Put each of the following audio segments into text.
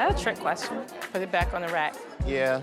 That's a trick question. Put it back on the rack. Yeah.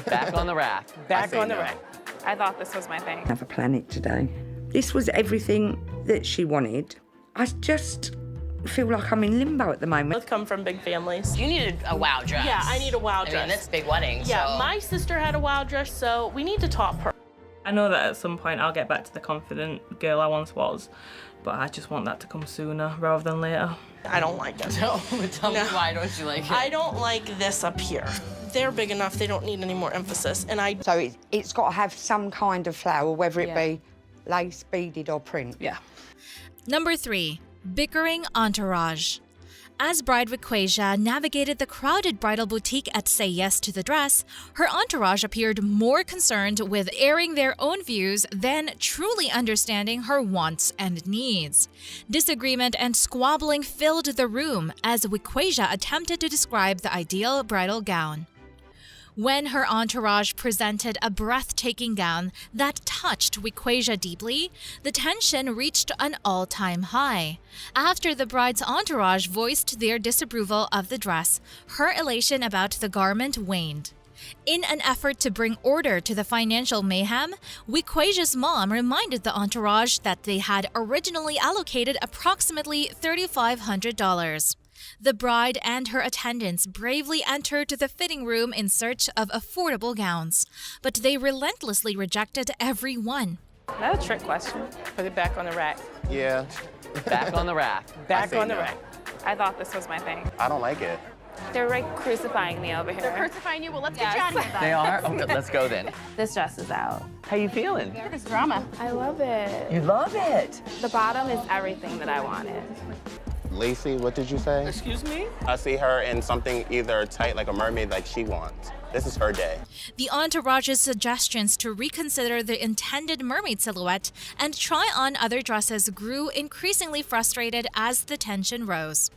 Back on the rack. Back say on the no. rack. I thought this was my thing. Have a planet today. This was everything that she wanted. I just feel like I'm in limbo at the moment. Both come from big families. You needed a wow dress. Yeah, I need a wow dress. I mean, that's a big wedding. Yeah, so. my sister had a wow dress, so we need to top her. I know that at some point I'll get back to the confident girl I once was, but I just want that to come sooner rather than later. I don't like it. Tell me why don't you like it? I don't like this up here. They're big enough, they don't need any more emphasis. And I So it's got to have some kind of flower, whether it Yeah. be lace, beaded or print. Yeah. Number 3. Bickering entourage. As bride Viquasia navigated the crowded bridal boutique at Say Yes to the Dress, her entourage appeared more concerned with airing their own views than truly understanding her wants and needs. Disagreement and squabbling filled the room as Viquasia attempted to describe the ideal bridal gown. When her entourage presented a breathtaking gown that touched Viquasia deeply, the tension reached an all-time high. After the bride's entourage voiced their disapproval of the dress, her elation about the garment waned. In an effort to bring order to the financial mayhem, Viquasia's mom reminded the entourage that they had originally allocated approximately $3,500. The bride and her attendants bravely entered the fitting room in search of affordable gowns, but they relentlessly rejected every one. That's a trick question. Put it back on the rack. Yeah. Back on the rack. Back say on the no. rack. I thought this was my thing. I don't like it. They're like crucifying me over here. They're crucifying you. Well, let's get you out of here. They are? Okay, let's go then. This dress is out. How you feeling? There's drama. I love it. You love it. The bottom is everything that I wanted. Lacey, what did you say? Excuse me? I see her in something either tight like a mermaid like she wants. This is her day. The entourage's suggestions to reconsider the intended mermaid silhouette and try on other dresses grew increasingly frustrated as the tension rose.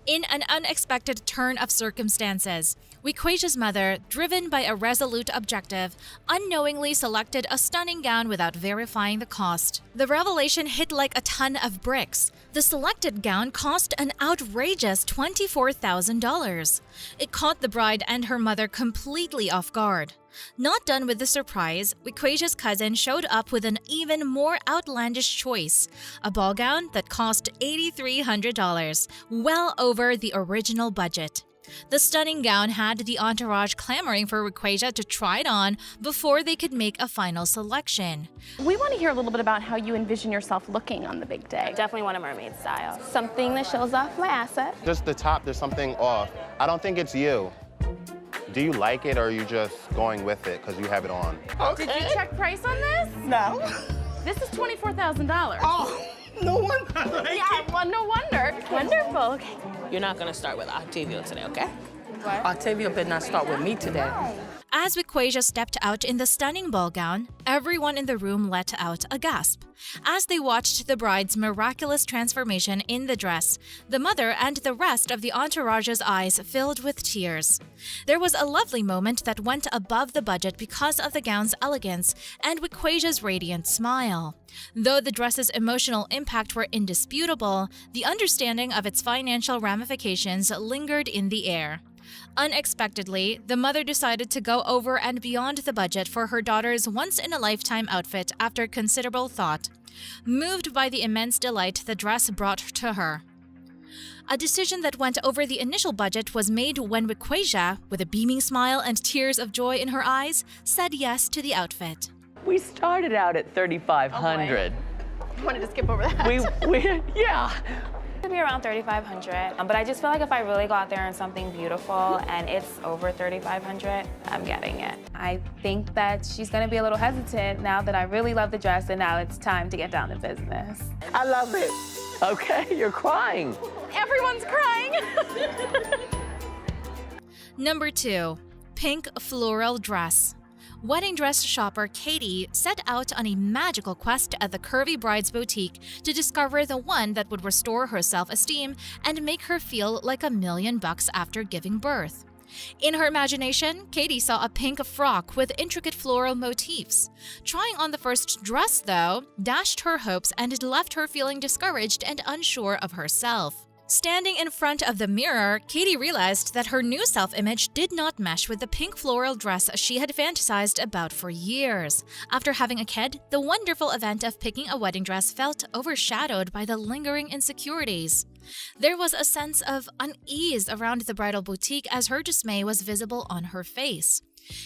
In an unexpected turn of circumstances, Viquasia's mother, driven by a resolute objective, unknowingly selected a stunning gown without verifying the cost. The revelation hit like a ton of bricks. The selected gown cost an outrageous $24,000. It caught the bride and her mother completely off guard. Not done with the surprise, Viquasia's cousin showed up with an even more outlandish choice, a ball gown that cost $8,300, well over the original budget. The stunning gown had the entourage clamoring for Viquasia to try it on before they could make a final selection. We want to hear a little bit about how you envision yourself looking on the big day. Definitely want a mermaid style. Something that shows off my asset. Just the top, there's something off. I don't think it's you. Do you like it or are you just going with it because you have it on? Did you check price on this? No. This is $24,000. Oh, no wonder I like it. Yeah, well, no wonder. Wonderful. Okay. You're not gonna start with Octavio today, okay? Octavio better not start with me today. As Viquasia stepped out in the stunning ball gown, everyone in the room let out a gasp. As they watched the bride's miraculous transformation in the dress, the mother and the rest of the entourage's eyes filled with tears. There was a lovely moment that went above the budget because of the gown's elegance and Viquasia's radiant smile. Though the dress's emotional impact were indisputable, the understanding of its financial ramifications lingered in the air. Unexpectedly, the mother decided to go over and beyond the budget for her daughter's once-in-a-lifetime outfit after considerable thought, moved by the immense delight the dress brought to her. A decision that went over the initial budget was made when Viquasia, with a beaming smile and tears of joy in her eyes, said yes to the outfit. We started out at $3,500. You wanted to skip over that. Yeah. It'd be around $3,500, but I just feel like if I really go out there in something beautiful and it's over $3,500, I'm getting it. I think that she's gonna be a little hesitant now that I really love the dress and now it's time to get down to business. I love it. Okay, you're crying. Everyone's crying. Number 2. Pink floral dress. Wedding dress shopper Katie set out on a magical quest at the Curvy Brides boutique to discover the one that would restore her self-esteem and make her feel like $1,000,000 after giving birth. In her imagination, Katie saw a pink frock with intricate floral motifs. Trying on the first dress, though, dashed her hopes and it left her feeling discouraged and unsure of herself. Standing in front of the mirror, Katie realized that her new self-image did not mesh with the pink floral dress she had fantasized about for years. After having a kid, the wonderful event of picking a wedding dress felt overshadowed by the lingering insecurities. There was a sense of unease around the bridal boutique as her dismay was visible on her face.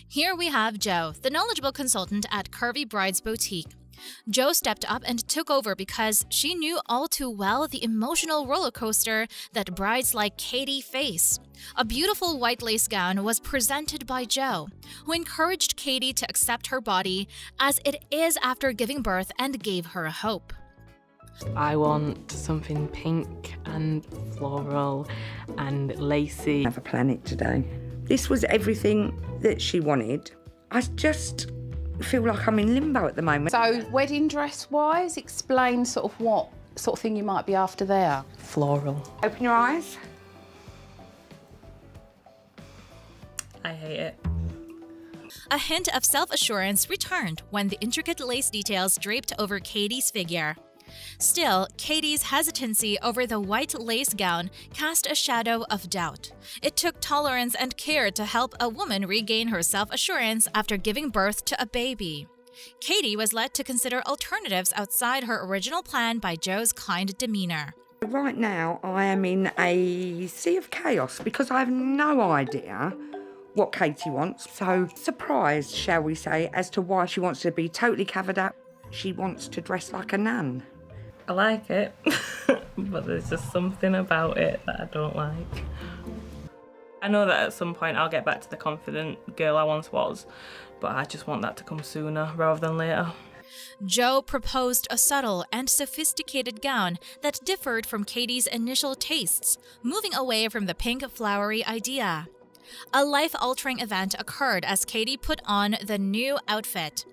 Here we have Jo, the knowledgeable consultant at Curvy Brides Boutique. Jo stepped up and took over because she knew all too well the emotional roller coaster that brides like Katie face. A beautiful white lace gown was presented by Jo, who encouraged Katie to accept her body as it is after giving birth and gave her hope. I want something pink and floral and lacy. Have a planet today. This was everything that she wanted. I just feel like I'm in limbo at the moment. So, wedding dress-wise, explain sort of what sort of thing you might be after there. Floral. Open your eyes. I hate it. A hint of self-assurance returned when the intricate lace details draped over Katie's figure. Still, Katie's hesitancy over the white lace gown cast a shadow of doubt. It took tolerance and care to help a woman regain her self-assurance after giving birth to a baby. Katie was led to consider alternatives outside her original plan by Jo's kind demeanor. Right now, I am in a sea of chaos because I have no idea what Katie wants. So, surprised, shall we say, as to why she wants to be totally covered up. She wants to dress like a nun. I like it, but there's just something about it that I don't like. I know that at some point I'll get back to the confident girl I once was, but I just want that to come sooner rather than later. Jo proposed a subtle and sophisticated gown that differed from Katie's initial tastes, moving away from the pink flowery idea. A life-altering event occurred as Katie put on the new outfit.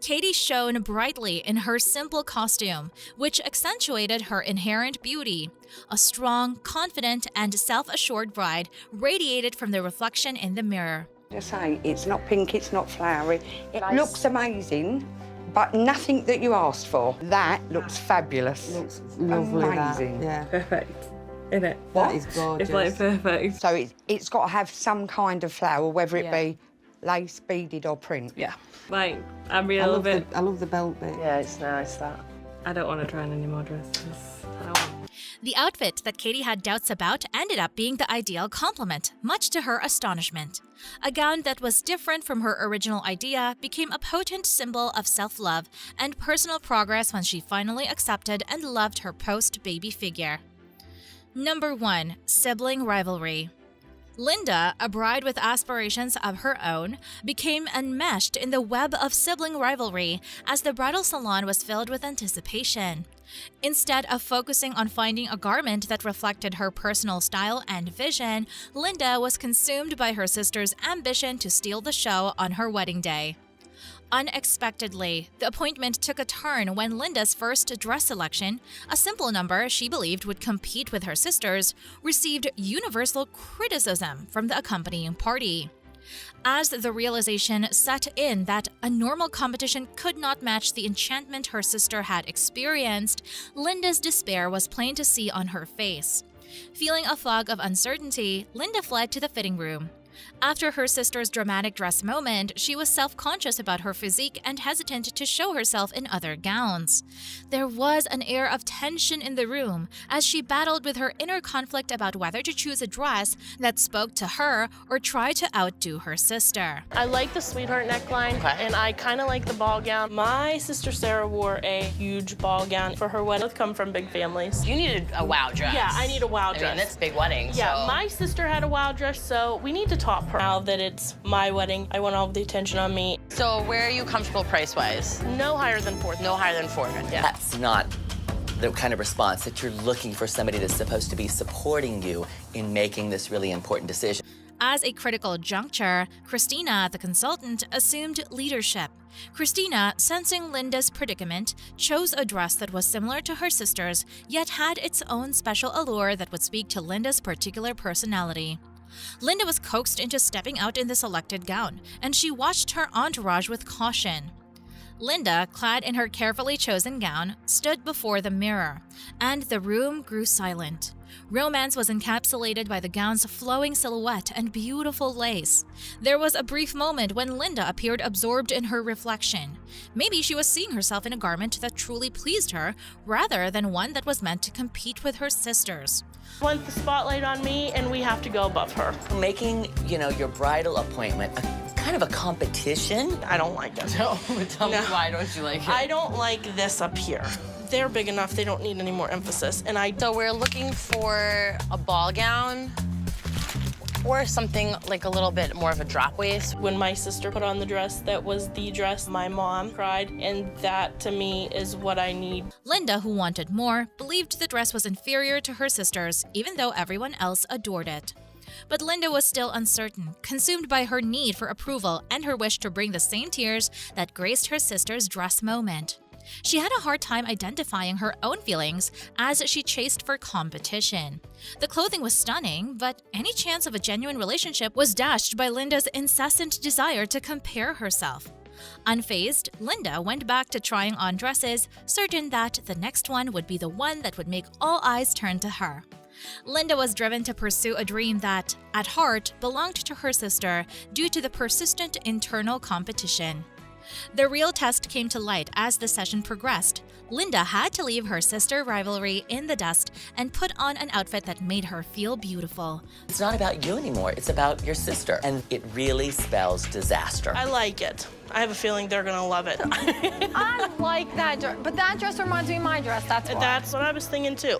Katie shone brightly in her simple costume, which accentuated her inherent beauty. A strong, confident, and self-assured bride radiated from the reflection in the mirror. Just saying, it's not pink, it's not flowery. It looks amazing, but nothing that you asked for. That looks fabulous. Looks lovely. Amazing. Yeah. Perfect, isn't it? That is gorgeous. It's like perfect. So it's got to have some kind of flower, whether it be lace, beaded or print. Yeah. Like, I really love it. I love the belt bit. Yeah, it's nice, that. I don't want to try on any more dresses. I don't want. The outfit that Katie had doubts about ended up being the ideal complement, much to her astonishment. A gown that was different from her original idea became a potent symbol of self-love and personal progress when she finally accepted and loved her post-baby figure. Number 1. Sibling rivalry. Linda, a bride with aspirations of her own, became enmeshed in the web of sibling rivalry as the bridal salon was filled with anticipation. Instead of focusing on finding a garment that reflected her personal style and vision, Linda was consumed by her sister's ambition to steal the show on her wedding day. Unexpectedly, the appointment took a turn when Linda's first dress selection, a simple number she believed would compete with her sister's, received universal criticism from the accompanying party. As the realization set in that a normal competition could not match the enchantment her sister had experienced, Linda's despair was plain to see on her face. Feeling a fog of uncertainty, Linda fled to the fitting room. After her sister's dramatic dress moment, she was self-conscious about her physique and hesitant to show herself in other gowns. There was an air of tension in the room as she battled with her inner conflict about whether to choose a dress that spoke to her or try to outdo her sister. I like the sweetheart neckline, and I kind of like the ball gown. My sister Sarah wore a huge ball gown for her wedding. Both come from big families. You needed a wow dress. Yeah, I need a wow dress. I mean, that's a big wedding, Yeah, so. my sister had a wow dress, so we need to top her. Now that it's my wedding, I want all the attention on me. So where are you comfortable price-wise? No higher than $4,000. No higher than $400, yeah. That's not the kind of response that you're looking for somebody that's supposed to be supporting you in making this really important decision. As a critical juncture, Christina, the consultant, assumed leadership. Christina, sensing Linda's predicament, chose a dress that was similar to her sister's, yet had its own special allure that would speak to Linda's particular personality. Linda was coaxed into stepping out in the selected gown, and she watched her entourage with caution. Linda, clad in her carefully chosen gown, stood before the mirror, and the room grew silent. Romance was encapsulated by the gown's flowing silhouette and beautiful lace. There was a brief moment when Linda appeared absorbed in her reflection. Maybe she was seeing herself in a garment that truly pleased her, rather than one that was meant to compete with her sisters. Want the spotlight on me, and we have to go above her. Making, your bridal appointment kind of a competition. I don't like it. Tell me why don't you like it? I don't like this up here. They're big enough, they don't need any more emphasis, and So we're looking for a ball gown or something like a little bit more of a drop waist. When my sister put on the dress that was the dress, my mom cried, and that to me is what I need. Linda, who wanted more, believed the dress was inferior to her sister's, even though everyone else adored it. But Linda was still uncertain, consumed by her need for approval and her wish to bring the same tears that graced her sister's dress moment. She had a hard time identifying her own feelings as she chased for competition. The clothing was stunning, but any chance of a genuine relationship was dashed by Linda's incessant desire to compare herself. Unfazed, Linda went back to trying on dresses, certain that the next one would be the one that would make all eyes turn to her. Linda was driven to pursue a dream that, at heart, belonged to her sister due to the persistent internal competition. The real test came to light as the session progressed. Linda had to leave her sister rivalry in the dust and put on an outfit that made her feel beautiful. It's not about you anymore, it's about your sister. And it really spells disaster. I like it. I have a feeling they're gonna love it. I like that dress, but that dress reminds me of my dress, that's why. That's what I was thinking too.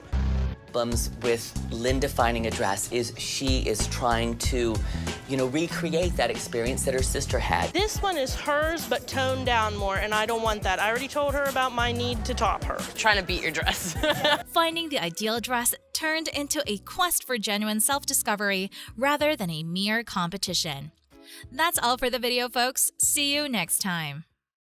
Problems with Linda finding a dress is she is trying to, recreate that experience that her sister had. This one is hers, but toned down more, and I don't want that. I already told her about my need to top her. Trying to beat your dress. Finding the ideal dress turned into a quest for genuine self-discovery rather than a mere competition. That's all for the video, folks. See you next time.